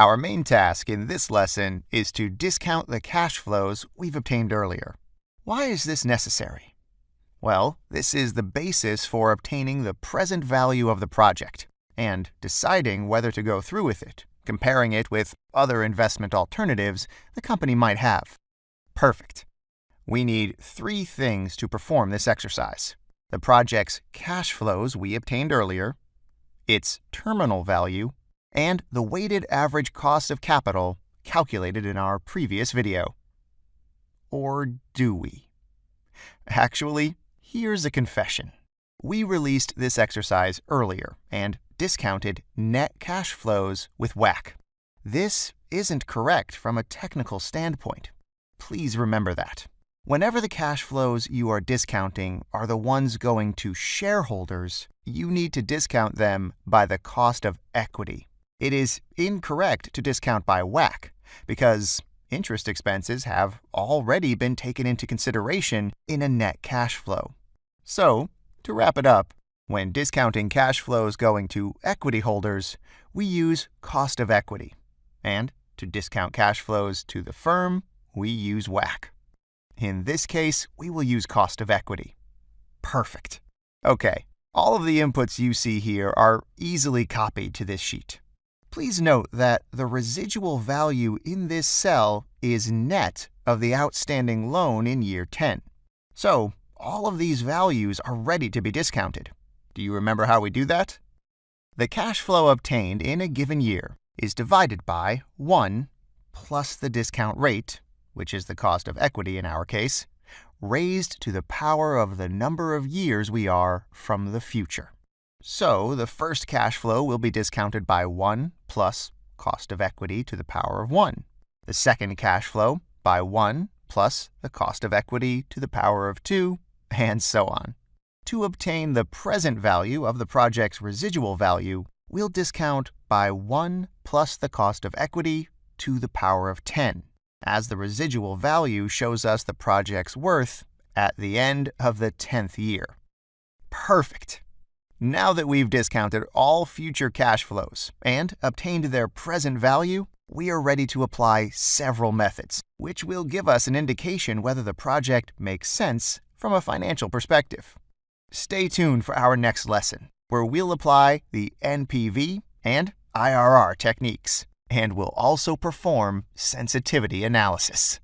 Our main task in this lesson is to discount the cash flows we've obtained earlier. Why is this necessary? Well, this is the basis for obtaining the present value of the project and deciding whether to go through with it, comparing it with other investment alternatives the company might have. Perfect. We need three things to perform this exercise: the project's cash flows we obtained earlier, its terminal value, and the weighted average cost of capital calculated in our previous video. Or do we? Actually, here's a confession. We released this exercise earlier and discounted net cash flows with WACC. This isn't correct from a technical standpoint. Please remember that. Whenever the cash flows you are discounting are the ones going to shareholders, you need to discount them by the cost of equity. It is incorrect to discount by WACC because interest expenses have already been taken into consideration in a net cash flow. So, to wrap it up, when discounting cash flows going to equity holders, we use cost of equity. And to discount cash flows to the firm, we use WACC. In this case, we will use cost of equity. Perfect. Okay, all of the inputs you see here are easily copied to this sheet. Please note that the residual value in this cell is net of the outstanding loan in year 10. So, all of these values are ready to be discounted. Do you remember how we do that? The cash flow obtained in a given year is divided by 1 plus the discount rate, which is the cost of equity in our case, raised to the power of the number of years we are from the future. So, the first cash flow will be discounted by 1 plus cost of equity to the power of 1. The second cash flow by 1 plus the cost of equity to the power of 2, and so on. To obtain the present value of the project's residual value, we'll discount by 1 plus the cost of equity to the power of 10, as the residual value shows us the project's worth at the end of the 10th year. Perfect! Now that we've discounted all future cash flows and obtained their present value, we are ready to apply several methods, which will give us an indication whether the project makes sense from a financial perspective. Stay tuned for our next lesson, where we'll apply the NPV and IRR techniques, and we'll also perform sensitivity analysis.